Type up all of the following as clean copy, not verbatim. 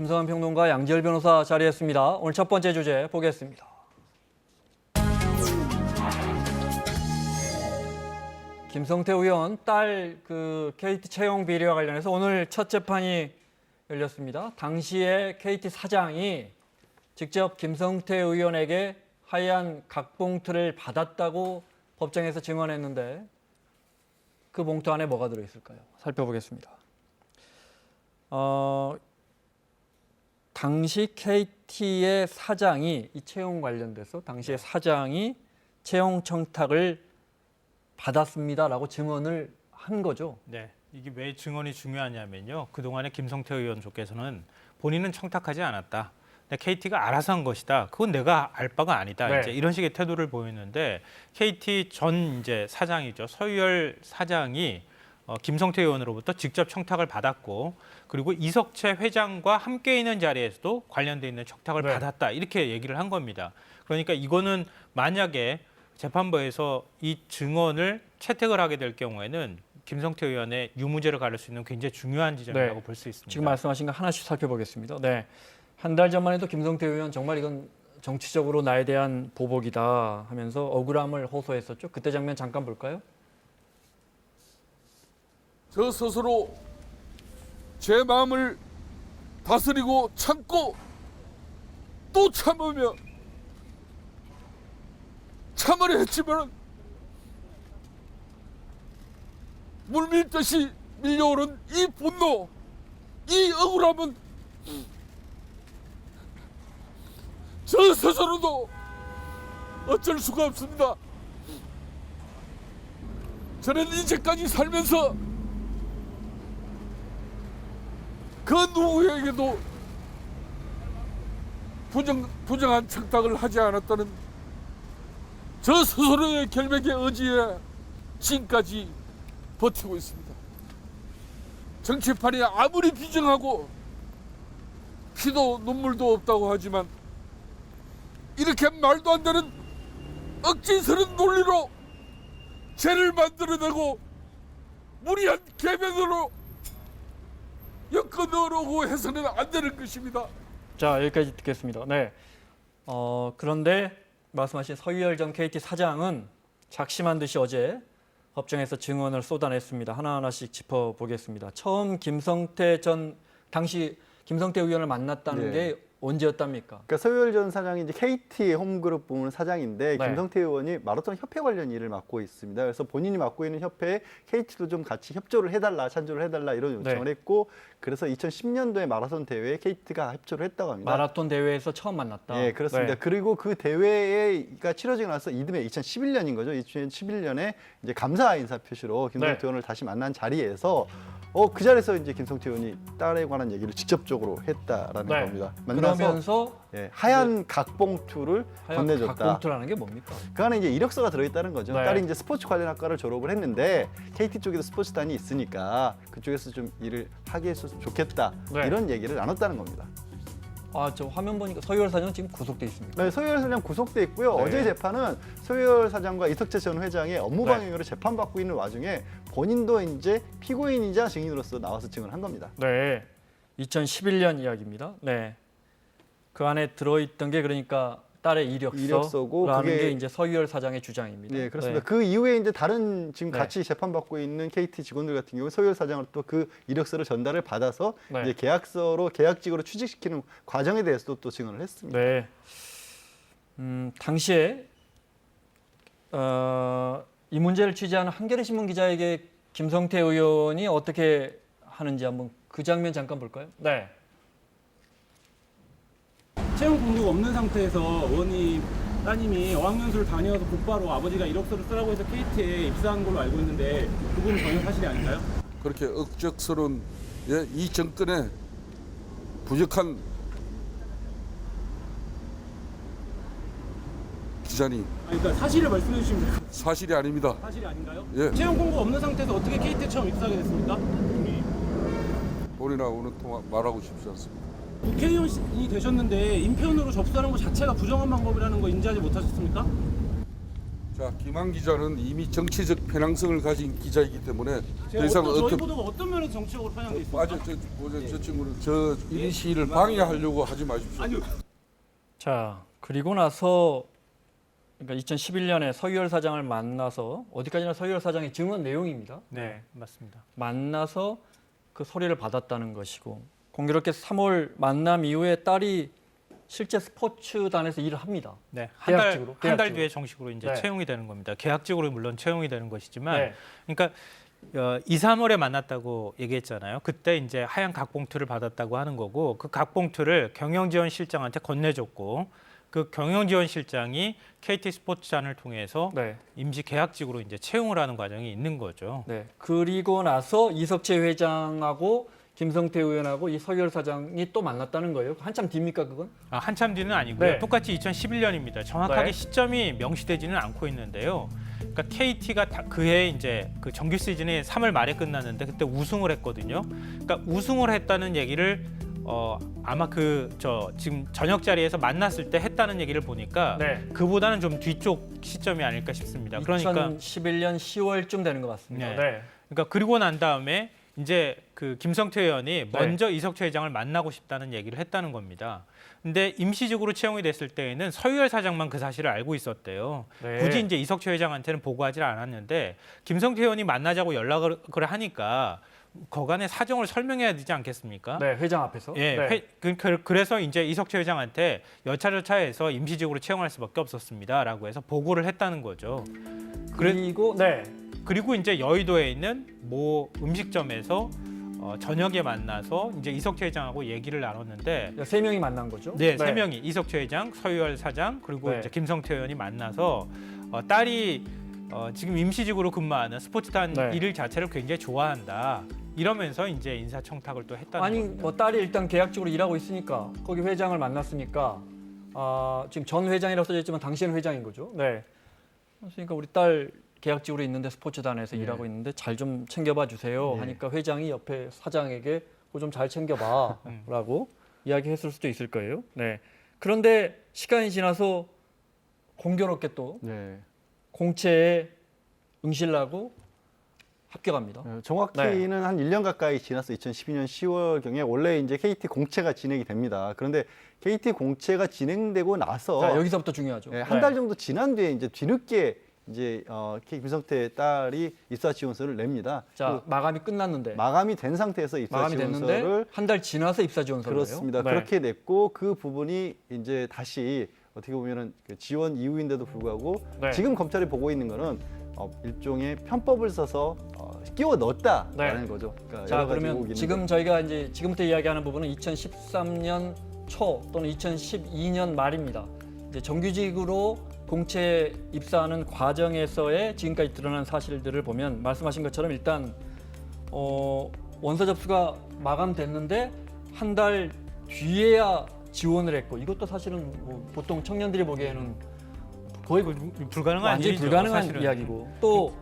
김성환 평론가, 양지열 변호사 자리했습니다. 오늘 첫 번째 주제 보겠습니다. 김성태 의원 딸 KT 채용 비리와 관련해서 오늘 첫 재판이 열렸습니다. 당시에 KT 사장이 직접 김성태 의원에게 하얀 각봉투를 받았다고 법정에서 증언했는데 그 봉투 안에 뭐가 들어있을까요? 살펴보겠습니다. 당시 KT의 사장이 이 채용 관련돼서 당시의 사장이 채용 청탁을 받았습니다라고 증언을 한 거죠. 네, 이게 왜 증언이 중요하냐면요. 그동안에 김성태 의원 쪽에서는 본인은 청탁하지 않았다. KT가 알아서 한 것이다. 그건 내가 알 바가 아니다. 네. 이제 이런 식의 태도를 보였는데 KT 전 이제 사장이죠. 서유열 사장이 김성태 의원으로부터 직접 청탁을 받았고 그리고 이석채 회장과 함께 있는 자리에서도 관련돼 있는 청탁을 네. 받았다. 이렇게 얘기를 한 겁니다. 그러니까 이거는 만약에 재판부에서 이 증언을 채택을 하게 될 경우에는 김성태 의원의 유무죄를 가를 수 있는 굉장히 중요한 지점이라고 네. 볼 수 있습니다. 지금 말씀하신 거 하나씩 살펴보겠습니다. 네, 한 달 전만 해도 김성태 의원 정말 이건 정치적으로 나에 대한 보복이다 하면서 억울함을 호소했었죠. 그때 장면 잠깐 볼까요? 저 스스로 제 마음을 다스리고 참고 또 참으며 참으려 했지만 물밀듯이 밀려오는 이 분노, 이 억울함은 저 스스로도 어쩔 수가 없습니다. 저는 이제까지 살면서 그 누구에게도 부정한 청탁을 하지 않았다는 저 스스로의 결백의 의지에 지금까지 버티고 있습니다. 정치판이 아무리 비정하고 피도 눈물도 없다고 하지만 이렇게 말도 안 되는 억지스러운 논리로 죄를 만들어내고 무리한 개변으로 엮어넣으려고 해서는 안 되는 것입니다. 자, 여기까지 듣겠습니다. 네. 그런데 말씀하신 서유열 전 KT 사장은 작심한 듯이 어제 법정에서 증언을 쏟아냈습니다. 하나하나씩 짚어보겠습니다. 처음 당시 김성태 의원을 만났다는 네. 게 언제였답니까? 그러니까 서유열 전 사장이 이제 KT 홈그룹 부문 사장인데 네. 김성태 의원이 마라톤 협회 관련 일을 맡고 있습니다. 그래서 본인이 맡고 있는 협회에 KT도 좀 같이 협조를 해달라, 찬조를 해달라 이런 요청을 네. 했고 그래서 2010년도에 마라톤 대회에 KT가 협조를 했다고 합니다. 마라톤 대회에서 처음 만났다. 네, 그렇습니다. 네. 그리고 그 대회가 치러지고 나서 이듬해 2011년인 거죠. 2011년에 이제 감사 인사 표시로 김성태 네. 의원을 다시 만난 자리에서 그 자리에서 이제 김성태 의원이 딸에 관한 얘기를 직접적으로 했다라는 네. 겁니다. 만나서 그러면서 하얀 각봉투를 건네줬다. 각봉투라는 게 뭡니까? 그 안에 이제 이력서가 들어있다는 거죠. 네. 딸이 이제 스포츠 관련 학과를 졸업을 했는데 KT 쪽에도 스포츠단이 있으니까 그쪽에서 좀 일을 하게 해서 좋겠다. 네. 이런 얘기를 나눴다는 겁니다. 저 화면 보니까 서유열 사장 지금 구속돼 있습니다. 네, 서유열 사장 구속돼 있고요. 네. 어제 재판은 서유열 사장과 이석채 전 회장의 업무방해로 재판받고 있는 와중에 본인도 이제 피고인이자 증인으로서 나와서 증언한 겁니다. 네, 2011년 이야기입니다. 네, 그 안에 들어있던 게 그러니까 딸의 이력서고 이력서라는 그게 게 이제 서유열 사장의 주장입니다. 네, 그렇습니다. 네. 그 이후에 이제 다른 지금 네. 같이 재판받고 있는 KT 직원들 같은 경우 서유열 사장으로 또 그 이력서를 전달을 받아서 네. 이제 계약직으로 취직시키는 과정에 대해서도 또 증언을 했습니다. 네, 당시에 이 문제를 취재한 한겨레 신문 기자에게 김성태 의원이 어떻게 하는지 한번 그 장면 잠깐 볼까요? 네. 채용 공고가 없는 상태에서 의원님 따님이 어학연수를 다녀서 곧바로 아버지가 이력서를 쓰라고 해서 KT에 입사한 걸로 알고 있는데 그 부분은 전혀 사실이 아닌가요? 그렇게 억적스러운 이 정권의 부족한 기자님 그러니까 사실을 말씀해 주시면 돼요. 사실이 아닙니다. 사실이 아닌가요? 예. 채용 공고 없는 상태에서 어떻게 KT에 처음 입사하게 됐습니까? 본인하고는 말하고 싶지 않습니다. 국회의원이 되셨는데 인편으로 접수하는 것 자체가 부정한 방법이라는 거 인지하지 못하셨습니까? 자, 김한 기자는 이미 정치적 편향성을 가진 기자이기 때문에 더 이상 저희 어떤 보도가 어떤 면에서 정치적으로 편향돼 있습니까? 맞아 저 친구는 저 이리 시위를 방해하려고 하지 마십시오. 아니요. 자, 그리고 나서 그러니까 2011년에 서유열 사장을 만나서 어디까지나 서유열 사장의 증언 내용입니다. 네, 맞습니다. 만나서 그 소리를 받았다는 것이고 공교롭게 3월 만남 이후에 딸이 실제 스포츠단에서 일을 합니다. 네, 계약직으로, 한 달 계약직으로. 뒤에 정식으로 이제 네. 채용이 되는 겁니다. 계약직으로 물론 채용이 되는 것이지만, 네. 그러니까 2, 3월에 만났다고 얘기했잖아요. 그때 이제 하얀 각봉투를 받았다고 하는 거고, 그 각봉투를 경영지원실장한테 건네줬고, 그 경영지원실장이 KT 스포츠단을 통해서 네. 임시 계약직으로 이제 채용을 하는 과정이 있는 거죠. 네. 그리고 나서 이석채 회장하고 김성태 의원하고 이 서유열 사장이 또 만났다는 거예요. 한참 뒤입니까 그건? 한참 뒤는 아니고요. 네. 똑같이 2011년입니다. 정확하게 네. 시점이 명시되지는 않고 있는데요. 그러니까 KT가 그해 이제 그 정규 시즌이 3월 말에 끝났는데 그때 우승을 했거든요. 그러니까 우승을 했다는 얘기를 아마 지금 저녁 자리에서 만났을 때 했다는 얘기를 보니까 네. 그보다는 좀 뒤쪽 시점이 아닐까 싶습니다. 그러니까 2011년 10월쯤 되는 것 같습니다. 네. 네. 그러니까 그리고 난 다음에 이제 그 김성태 의원이 네. 먼저 이석채 회장을 만나고 싶다는 얘기를 했다는 겁니다. 근데 임시직으로 채용이 됐을 때에는 서유열 사장만 그 사실을 알고 있었대요. 네. 굳이 이제 이석채 회장한테는 보고하지 않았는데 김성태 의원이 만나자고 연락을 하니까 거간의 사정을 설명해야 되지 않겠습니까? 네, 회장 앞에서. 예, 네. 그래서 이제 이석채 회장한테 여차저차해서 임시직으로 채용할 수밖에 없었습니다라고 해서 보고를 했다는 거죠. 그리고 네. 그리고 이제 여의도에 있는 모 음식점에서 저녁에 만나서 이제 이석채 회장하고 얘기를 나눴는데 세 명이 만난 거죠. 네, 세 명이 이석채 회장, 서유열 사장 그리고 네. 이제 김성태 의원이 만나서 딸이 지금 임시직으로 근무하는 스포츠단 네. 일 자체를 굉장히 좋아한다. 이러면서 이제 인사청탁을 또 했다는 아니 겁니다. 뭐 딸이 일단 계약직으로 일하고 있으니까 거기 회장을 만났으니까 지금 전 회장이라고 써져 있지만 당시에는 회장인 거죠. 네. 그러니까 우리 딸 계약직으로 있는데 스포츠단에서 일하고 있는데 잘 좀 챙겨봐 주세요 하니까 회장이 옆에 사장에게 그거 좀 잘 챙겨봐라고 이야기했을 수도 있을 거예요. 네. 그런데 시간이 지나서 공교롭게 또 네. 공채에 응시하고 합격합니다. 정확히는 한 1년 가까이 지나서 2012년 10월경에 원래 이제 KT 공채가 진행이 됩니다. 그런데 KT 공채가 진행되고 나서 자, 여기서부터 중요하죠. 한 달 정도 지난 뒤에 이제 뒤늦게 이제 김성태 딸이 입사 지원서를 냅니다. 자, 마감이 끝났는데 마감이 된 상태에서 입사 마감이 지원서를 됐는데 한 달 지나서 입사 지원서를 그렇습니다. 내요? 네. 그렇게 냈고 그 부분이 이제 다시 어떻게 보면은 그 지원 이후인데도 불구하고 네. 지금 검찰이 보고 있는 거는 일종의 편법을 써서 끼워 넣었다라는 네. 거죠. 그러니까 자, 여러 가지 그러면 의혹이 지금 있는데. 저희가 이제 지금부터 이야기하는 부분은 2013년 초 또는 2012년 말입니다. 이제 정규직으로 공채 입사하는 과정에서의 지금까지 드러난 사실들을 보면 말씀하신 것처럼 일단 원서 접수가 마감됐는데 한 달 뒤에야 지원을 했고 이것도 사실은 뭐 보통 청년들이 보기에는 거의 불가능한 완전히 일이죠, 불가능한 사실은. 이야기고 또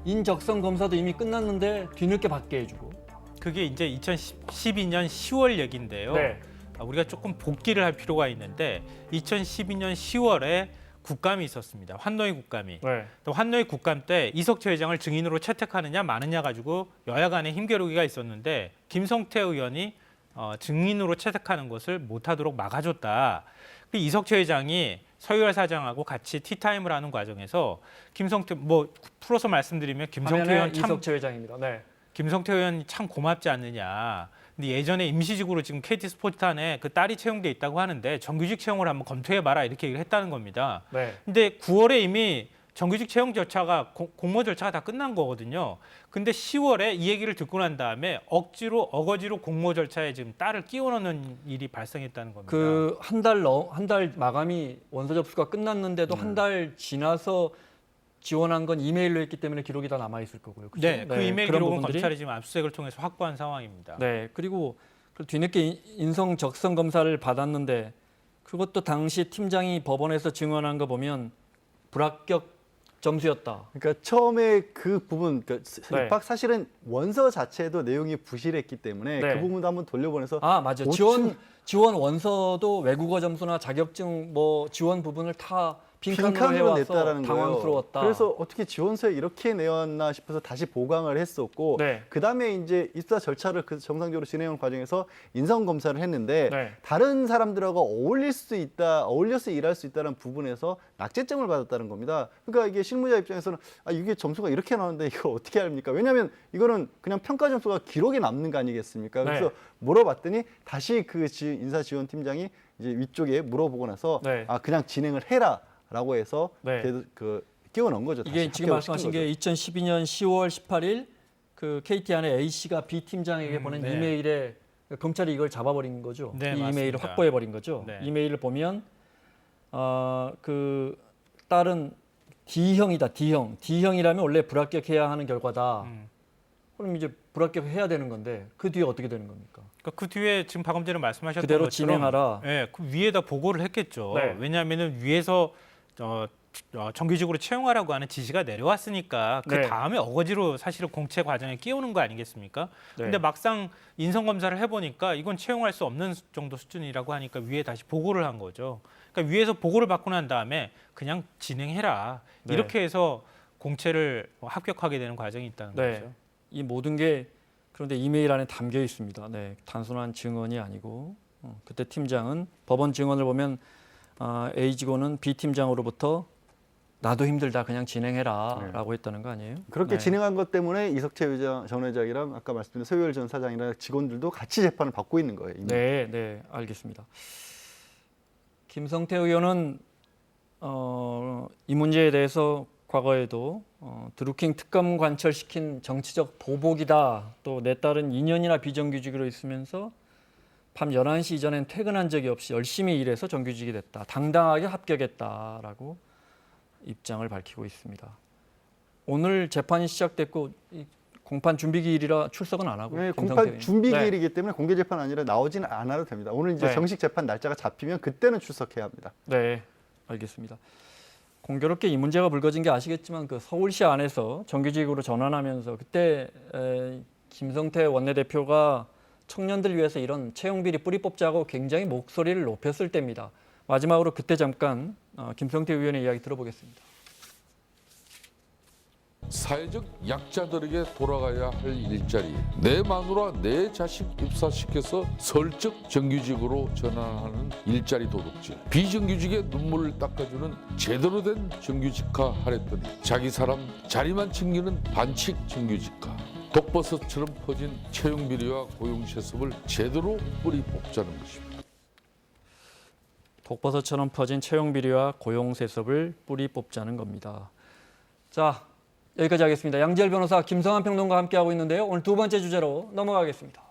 인적성 검사도 이미 끝났는데 뒤늦게 받게 해주고 그게 이제 2012년 10월 얘기인데요. 네. 우리가 조금 복기를 할 필요가 있는데 2012년 10월에 국감이 있었습니다. 환노위 국감이. 네. 또 환노위 국감 때 이석채 회장을 증인으로 채택하느냐 마느냐 가지고 여야 간의 힘겨루기가 있었는데 김성태 의원이 증인으로 채택하는 것을 못하도록 막아줬다. 이석채 회장이 서유열 사장하고 같이 티타임을 하는 과정에서 김성태 풀어서 말씀드리면 김성태 화면에 의원 참 이석채 회장입니다. 네. 김성태 의원이 참 고맙지 않느냐. 근데 예전에 임시직으로 지금 KT 스포츠단에 그 딸이 채용돼 있다고 하는데 정규직 채용을 한번 검토해봐라 이렇게 얘기를 했다는 겁니다. 네. 근데 9월에 이미 정규직 채용 절차가 공모 절차가 다 끝난 거거든요. 근데 10월에 이 얘기를 듣고 난 다음에 어거지로 공모 절차에 지금 딸을 끼워 넣는 일이 발생했다는 겁니다. 그 한 달 마감이 원서 접수가 끝났는데도 한 달 지나서 지원한 건 이메일로 했기 때문에 기록이 다 남아 있을 거고요. 그죠? 네, 그 이메일 그런 기록은 부분들이. 검찰이 지금 압수수색을 통해서 확보한 상황입니다. 네. 그리고 그 뒤늦게 인성 적성 검사를 받았는데 그것도 당시 팀장이 법원에서 증언한 거 보면 불합격 점수였다. 그러니까 처음에 그 부분, 그러니까 네. 입학 사실은 원서 자체도 내용이 부실했기 때문에 네. 그 부분도 한번 돌려보내서 맞아. 오층- 지원 원서도 외국어 점수나 자격증 뭐 지원 부분을 다 빈칸으로 빈칸으로 해와서 냈다라는 거예요. 당황스러웠다. 그래서 어떻게 지원서에 이렇게 내었나 싶어서 다시 보강을 했었고 네. 그다음에 이제 입사 절차를 그 정상적으로 진행하는 과정에서 인성 검사를 했는데 네. 다른 사람들하고 어울려서 일할 수 있다는 부분에서 낙제점을 받았다는 겁니다. 그러니까 이게 실무자 입장에서는 이게 점수가 이렇게 나오는데 이거 어떻게 합니까? 왜냐하면 이거는 그냥 평가 점수가 기록에 남는 거 아니겠습니까? 그래서 네. 물어봤더니 다시 그 인사지원팀장이 이제 위쪽에 물어보고 나서 네. 그냥 진행을 해라라고 해서 네. 그 끼워 넣은 거죠. 이게 다시 지금 합격을 말씀하신 시킨 게 2012년 10월 18일 그 KT 안에 A 씨가 B 팀장에게 보낸 네. 이메일에 검찰이 이걸 잡아버린 거죠. 네, 이 이메일을 맞습니다. 확보해버린 거죠. 네. 이메일을 보면 그 딸은 D형이다. D형이라면 원래 불합격해야 하는 결과다. 그럼 이제 불합격해야 되는 건데 그 뒤에 어떻게 되는 겁니까? 그러니까 그 뒤에 지금 방금 전에 말씀하셨던 그대로 것처럼 진행하라. 예, 그 위에다 보고를 했겠죠. 네. 왜냐하면은 위에서 정규직으로 채용하라고 하는 지시가 내려왔으니까 그 네. 다음에 어거지로 사실은 공채 과정에 끼우는 거 아니겠습니까? 네. 근데 막상 인성 검사를 해보니까 이건 채용할 수 없는 정도 수준이라고 하니까 위에 다시 보고를 한 거죠. 그러니까 위에서 보고를 받고 난 다음에 그냥 진행해라. 네. 이렇게 해서 공채를 합격하게 되는 과정이 있다는 네. 거죠. 이 모든 게 그런데 이메일 안에 담겨 있습니다. 네, 단순한 증언이 아니고 그때 팀장은 법원 증언을 보면 A 직원은 B 팀장으로부터 나도 힘들다 그냥 진행해라라고 했다는 거 아니에요? 그렇게 네. 진행한 것 때문에 이석채 전 회장이랑 아까 말씀드린 서유열 전 사장이랑 직원들도 같이 재판을 받고 있는 거예요. 이미. 네, 네, 알겠습니다. 김성태 의원은 이 문제에 대해서 과거에도 드루킹 특검 관철시킨 정치적 보복이다. 또 내 딸은 2년이나 비정규직으로 있으면서 밤 11시 이전엔 퇴근한 적이 없이 열심히 일해서 정규직이 됐다. 당당하게 합격했다라고 입장을 밝히고 있습니다. 오늘 재판이 시작됐고 이 공판 준비 기일이라 출석은 안 하고 네, 김성태 공판 의원. 준비 네. 기일이기 때문에 공개 재판 아니라 나오지는 않아도 됩니다. 오늘 이제 네. 정식 재판 날짜가 잡히면 그때는 출석해야 합니다. 네, 알겠습니다. 공교롭게 이 문제가 불거진 게 아시겠지만 그 서울시 안에서 정규직으로 전환하면서 그때 김성태 원내대표가 청년들 위해서 이런 채용비리 뿌리 뽑자고 굉장히 목소리를 높였을 때입니다. 마지막으로 그때 잠깐 김성태 의원의 이야기 들어보겠습니다. 사회적 약자들에게 돌아가야 할 일자리, 내 마누라 내 자식 입사시켜서 설적 정규직으로 전환하는 일자리 도둑질, 비정규직의 눈물을 닦아주는 제대로 된 정규직화 하랬더니 자기 사람 자리만 챙기는 반칙 정규직화, 독버섯처럼 퍼진 채용비리와 고용세습을 제대로 뿌리 뽑자는 것입니다. 독버섯처럼 퍼진 채용비리와 고용세습을 뿌리 뽑자는 겁니다. 자, 여기까지 하겠습니다. 양지열 변호사, 김성한 평론가와 함께하고 있는데요. 오늘 두 번째 주제로 넘어가겠습니다.